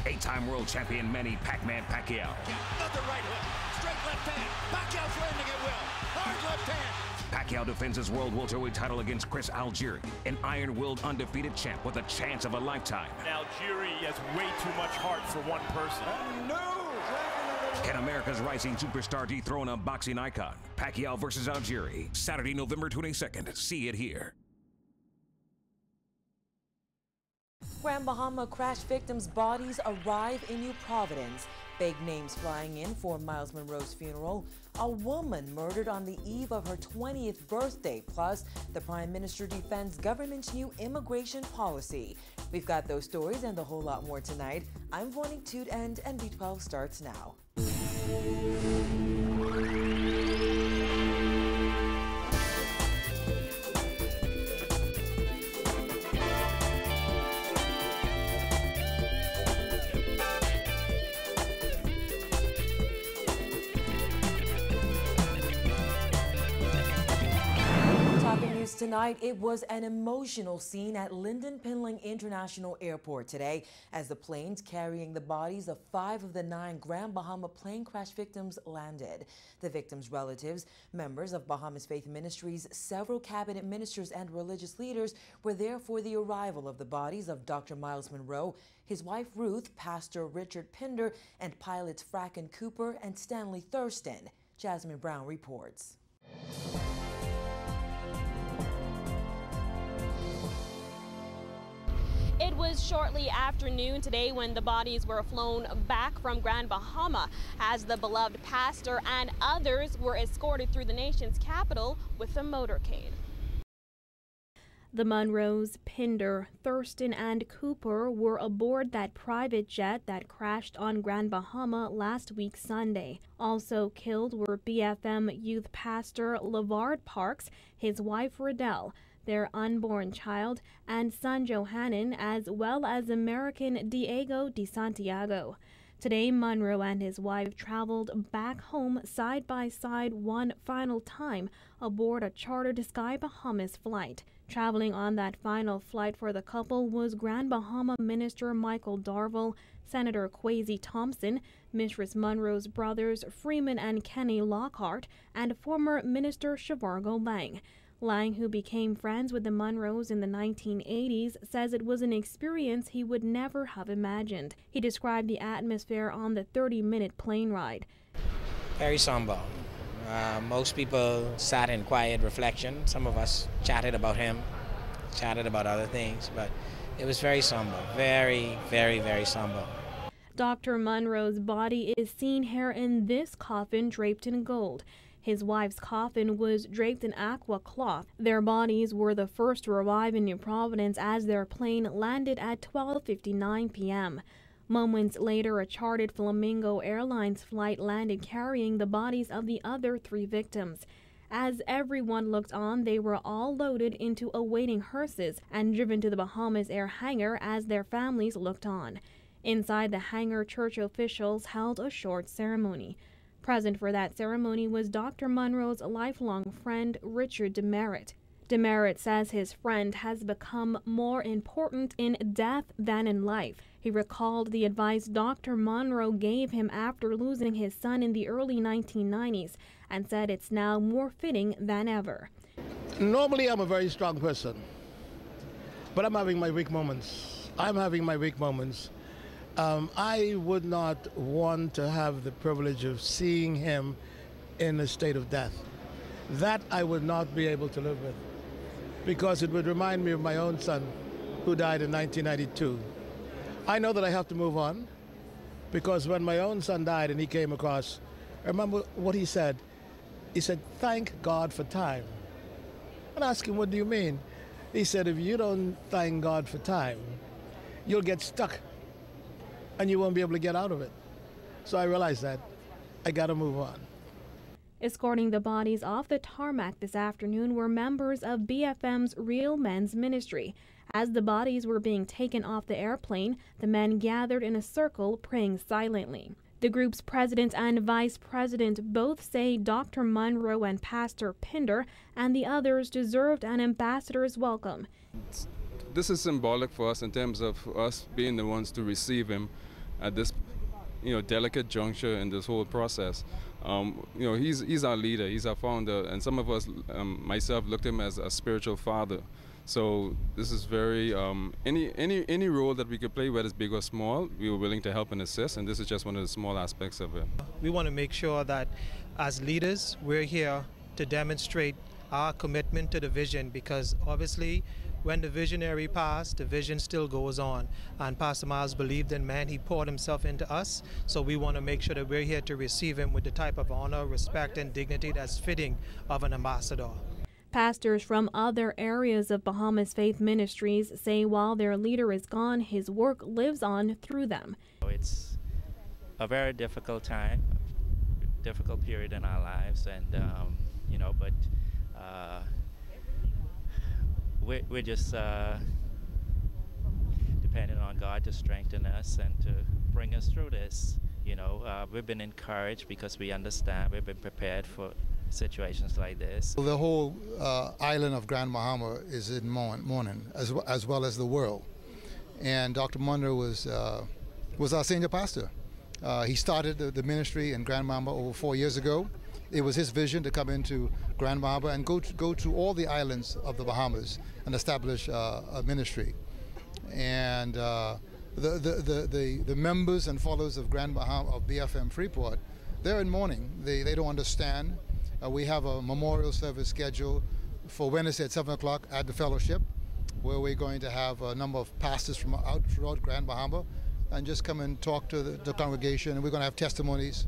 Eight-time world champion Manny Pac-Man Pacquiao. Another right hook, straight left hand. Pacquiao's landing at will. Hard left hand. Pacquiao defends his world welterweight title against Chris Algieri, an iron-willed undefeated champ with a chance of a lifetime. Algieri has way too much heart for one person. Can America's rising superstar dethrone a boxing icon? Pacquiao versus Algieri, Saturday, November 22nd. See it here. Grand Bahama crash victims' bodies arrive in New Providence. Big names flying in for Miles Monroe's funeral. A woman murdered on the eve of her 20th birthday. Plus, the Prime Minister defends government's new immigration policy. We've got those stories and a whole lot more tonight. I'm Vonnie Toot and NB12 starts now. Tonight, it was an emotional scene at Lynden Pinling International Airport today as the planes carrying the bodies of 5 of the 9 Grand Bahama plane crash victims landed. The victims' relatives, members of Bahamas Faith Ministries, several cabinet ministers and religious leaders were there for the arrival of the bodies of Dr. Miles Monroe, his wife Ruth, Pastor Richard Pinder, and pilots Fracken Cooper and Stanley Thurston. Jasmine Brown reports. It was shortly after noon today when the bodies were flown back from Grand Bahama as the beloved pastor and others were escorted through the nation's capital with a motorcade. The Monroes, Pinder, Thurston, and Cooper were aboard that private jet that crashed on Grand Bahama last week Sunday. Also killed were BFM youth pastor LeVard Parks, his wife Riddell, their unborn child, and son Johannan, as well as American Diego de Santiago. Today, Monroe and his wife traveled back home side by side one final time aboard a chartered Sky Bahamas flight. Traveling on that final flight for the couple was Grand Bahama Minister Michael Darville, Senator Kwesi Thompson, Mistress Monroe's brothers Freeman and Kenny Lockhart, and former Minister Shavargo Lang. Lang, who became friends with the Monroes in the 1980s, says it was an experience he would never have imagined. He described the atmosphere on the 30-minute plane ride. Very somber. Most people sat in quiet reflection. Some of us chatted about him, chatted about other things, but it was very somber. Very, very, very somber. Dr. Monroe's body is seen here in this coffin draped in gold. His wife's coffin was draped in aqua cloth. Their bodies were the first to arrive in New Providence as their plane landed at 12:59 p.m. Moments later, a chartered Flamingo Airlines flight landed carrying the bodies of the other 3 victims. As everyone looked on, they were all loaded into awaiting hearses and driven to the Bahamas Air hangar as their families looked on. Inside the hangar, church officials held a short ceremony. Present for that ceremony was Dr. Monroe's lifelong friend, Richard Demerit. Demerit says his friend has become more important in death than in life. He recalled the advice Dr. Monroe gave him after losing his son in the early 1990s and said it's now more fitting than ever. Normally I'm a very strong person, but I'm having my weak moments. I would not want to have the privilege of seeing him in a state of death. That I would not be able to live with, because it would remind me of my own son who died in 1992. I know that I have to move on, because when my own son died and he came across, I remember what he said. He said, "Thank God for time." And I asked him, "What do you mean?" He said, "If you don't thank God for time, you'll get stuck and you won't be able to get out of it." So I realized that I got to move on. Escorting the bodies off the tarmac this afternoon were members of BFM's Real Men's Ministry. As the bodies were being taken off the airplane, the men gathered in a circle praying silently. The group's president and vice president both say Dr. Monroe and Pastor Pinder and the others deserved an ambassador's welcome. This is symbolic for us in terms of us being the ones to receive him at this, delicate juncture in this whole process. He's our leader, he's our founder, and some of us, myself, looked at him as a spiritual father. So this is very, any role that we could play, whether it's big or small, we were willing to help and assist, and this is just one of the small aspects of it. We want to make sure that as leaders, we're here to demonstrate our commitment to the vision, because obviously when the visionary passed, the vision still goes on. And Pastor Miles believed in man, he poured himself into us. So we want to make sure that we're here to receive him with the type of honor, respect, and dignity that's fitting of an ambassador. Pastors from other areas of Bahamas Faith Ministries say while their leader is gone, his work lives on through them. It's a very difficult time, difficult period in our lives, and but we're just depending on God to strengthen us and to bring us through this. We've been encouraged because we understand, we've been prepared for situations like this. The whole island of Grand Bahama is in mourning, as well as the world. And Dr. Munro was our senior pastor. He started the ministry in Grand Bahama over 4 years ago. It was his vision to come into Grand Bahama and go to all the islands of the Bahamas and establish a ministry. And the members and followers of Grand Bahama, of BFM Freeport, they're in mourning. They don't understand. We have a memorial service scheduled for Wednesday at 7 o'clock at the fellowship, where we're going to have a number of pastors from out throughout Grand Bahama and just come and talk to the congregation, and we're going to have testimonies.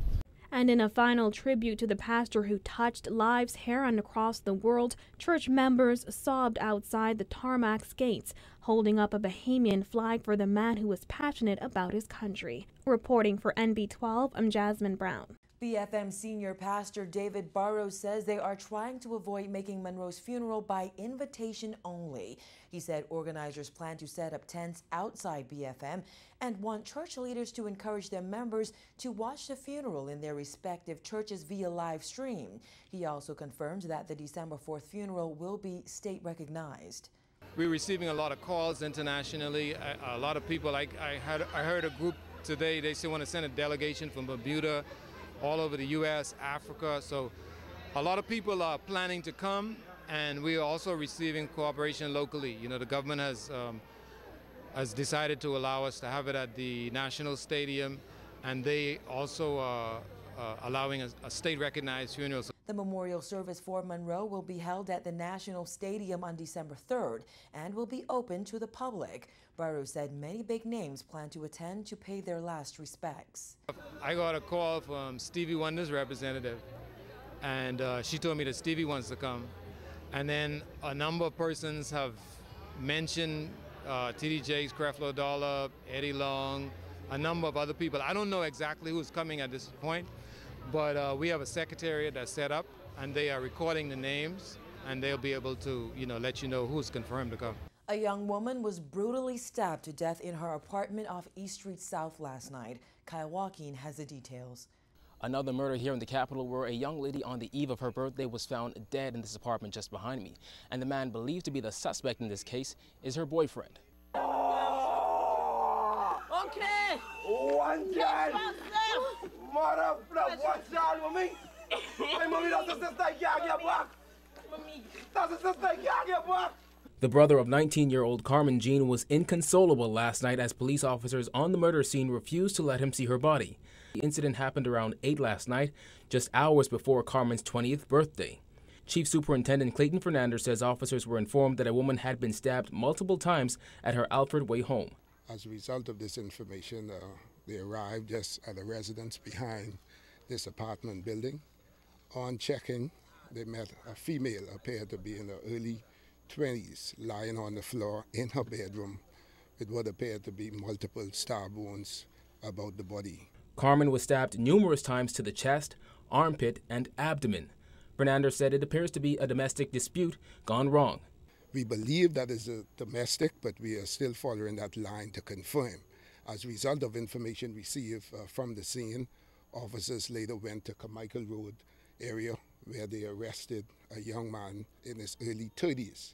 And in a final tribute to the pastor who touched lives here and across the world, church members sobbed outside the Tarmac gates, holding up a Bahamian flag for the man who was passionate about his country. Reporting for NB12, I'm Jasmine Brown. BFM senior pastor David Burrows says they are trying to avoid making Monroe's funeral by invitation only. He said organizers plan to set up tents outside BFM and want church leaders to encourage their members to watch the funeral in their respective churches via live stream. He also confirmed that the December 4th funeral will be state recognized. We're receiving a lot of calls internationally. A lot of people, I heard a group today, they say want to send a delegation from Bermuda, all over the U.S., Africa. So a lot of people are planning to come, and we are also receiving cooperation locally. The government has decided to allow us to have it at the National Stadium, and they also are allowing a state-recognized funeral. The memorial service for Monroe will be held at the National Stadium on December 3rd and will be open to the public. Burrows said many big names plan to attend to pay their last respects. I got a call from Stevie Wonder's representative, and she told me that Stevie wants to come. And then a number of persons have mentioned T.D. Jakes, Creflo Dollar, Eddie Long, a number of other people. I don't know exactly who's coming at this point, but we have a secretariat that's set up, and they are recording the names, and they'll be able to, let you know who's confirmed to come. A young woman was brutally stabbed to death in her apartment off East Street South last night. Kyle Joaquin has the details. Another murder here in the capital, where a young lady on the eve of her birthday was found dead in this apartment just behind me. And the man believed to be the suspect in this case is her boyfriend. Okay. One child. Mother, one child with me. Hey, mommy, that's a sister. Get back. That's a sister. Get back. The brother of 19-year-old Carmen Jean was inconsolable last night as police officers on the murder scene refused to let him see her body. The incident happened around 8 last night, just hours before Carmen's 20th birthday. Chief Superintendent Clayton Fernandez says officers were informed that a woman had been stabbed multiple times at her Alfred Way home. As a result of this information, they arrived just at a residence behind this apartment building. On checking, they met a female appeared to be in her early 20s, lying on the floor in her bedroom with what appeared to be multiple stab wounds about the body. Carmen was stabbed numerous times to the chest, armpit, and abdomen. Fernandez said it appears to be a domestic dispute gone wrong. We believe that is a domestic, but we are still following that line to confirm. As a result of information received from the scene, officers later went to Carmichael Road area where they arrested a young man in his early 30s,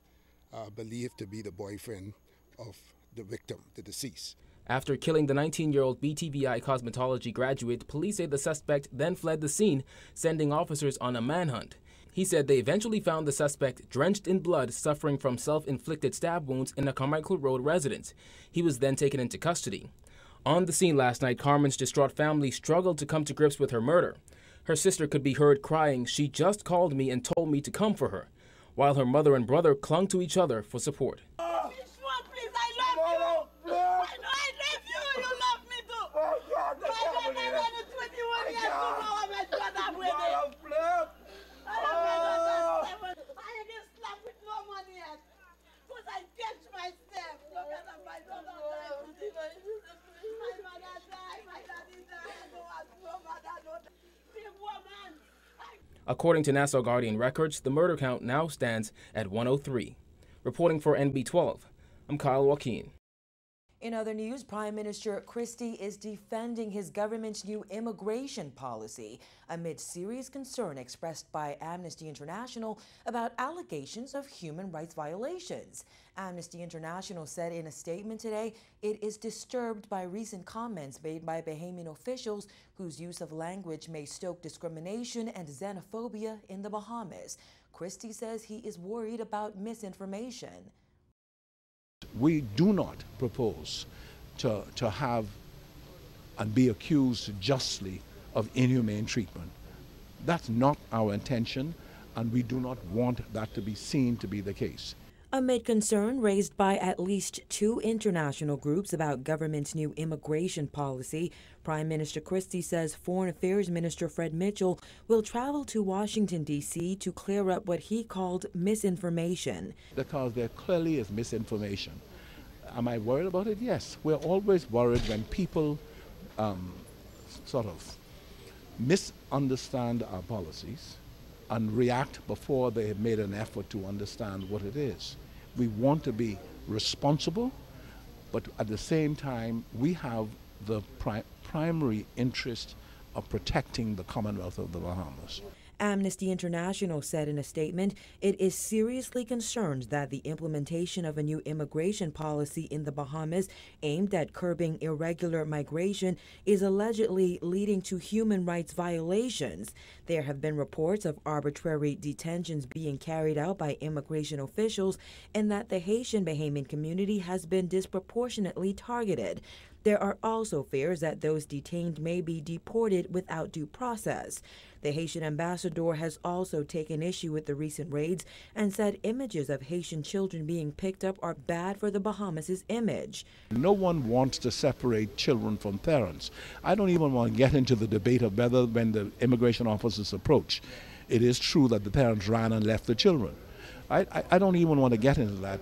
believed to be the boyfriend of the victim, the deceased. After killing the 19-year-old BTVI cosmetology graduate, police say the suspect then fled the scene, sending officers on a manhunt. He said they eventually found the suspect drenched in blood, suffering from self-inflicted stab wounds in a Carmichael Road residence. He was then taken into custody. On the scene last night, Carmen's distraught family struggled to come to grips with her murder. Her sister could be heard crying, "She just called me and told me to come for her," while her mother and brother clung to each other for support. According to Nassau Guardian records, the murder count now stands at 103. Reporting for NB12, I'm Kyle Joaquin. In other news, Prime Minister Christie is defending his government's new immigration policy amid serious concern expressed by Amnesty International about allegations of human rights violations. Amnesty International said in a statement today it is disturbed by recent comments made by Bahamian officials whose use of language may stoke discrimination and xenophobia in the Bahamas. Christie says he is worried about misinformation. We do not propose to have and be accused justly of inhumane treatment. That's not our intention, and we do not want that to be seen to be the case. Amid concern raised by at least 2 international groups about government's new immigration policy, Prime Minister Christie says Foreign Affairs Minister Fred Mitchell will travel to Washington, D.C. to clear up what he called misinformation. Because there clearly is misinformation. Am I worried about it? Yes. We're always worried when people sort of misunderstand our policies and react before they have made an effort to understand what it is. We want to be responsible, but at the same time, we have the primary interest of protecting the Commonwealth of the Bahamas. Amnesty International said in a statement it is seriously concerned that the implementation of a new immigration policy in the Bahamas aimed at curbing irregular migration is allegedly leading to human rights violations. There have been reports of arbitrary detentions being carried out by immigration officials and that the Haitian Bahamian community has been disproportionately targeted. There are also fears that those detained may be deported without due process. The Haitian ambassador has also taken issue with the recent raids and said images of Haitian children being picked up are bad for the Bahamas' image. No one wants to separate children from parents. I don't even want to get into the debate of whether when the immigration officers approach, it is true that the parents ran and left the children. I don't even want to get into that.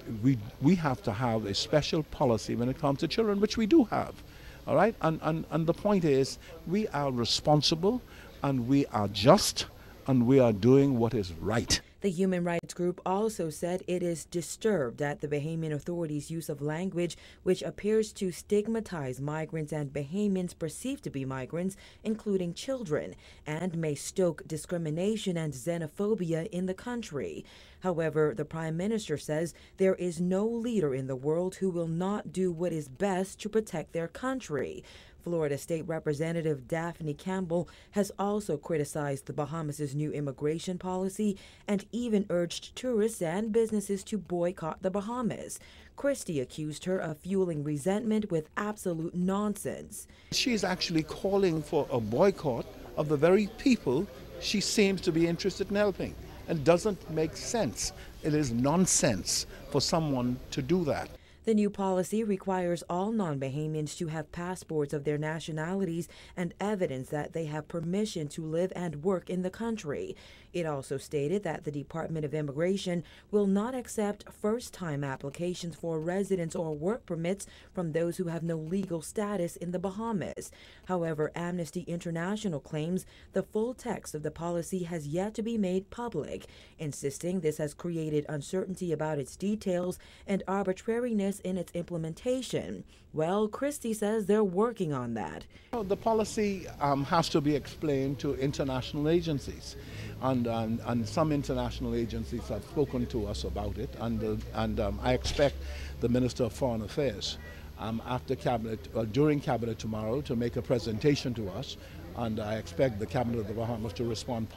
We have to have a special policy when it comes to children, which we do have. All right? And the point is, we are responsible and we are just and we are doing what is right. The human rights group also said it is disturbed at the Bahamian authorities' use of language which appears to stigmatize migrants and Bahamians perceived to be migrants, including children, and may stoke discrimination and xenophobia in the country. However, the Prime Minister says there is no leader in the world who will not do what is best to protect their country. Florida State Representative Daphne Campbell has also criticized the Bahamas' new immigration policy and even urged tourists and businesses to boycott the Bahamas. Christie accused her of fueling resentment with absolute nonsense. She's actually calling for a boycott of the very people she seems to be interested in helping. It doesn't make sense. It is nonsense for someone to do that. The new policy requires all non-Bahamians to have passports of their nationalities and evidence that they have permission to live and work in the country. It also stated that the Department of Immigration will not accept first-time applications for residence or work permits from those who have no legal status in the Bahamas. However, Amnesty International claims the full text of the policy has yet to be made public, insisting this has created uncertainty about its details and arbitrariness in its implementation. Well, Christie says they're working on that. The policy has to be explained to international agencies, and some international agencies have spoken to us about it, and I expect the Minister of Foreign Affairs after cabinet, during cabinet tomorrow, to make a presentation to us, and I expect the cabinet of the Bahamas to respond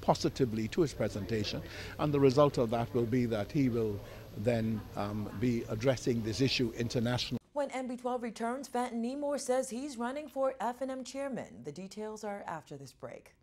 positively to his presentation, and the result of that will be that he will then be addressing this issue internationally. When NB12 returns, Fenton Nemore says he's running for F&M chairman. The details are after this break.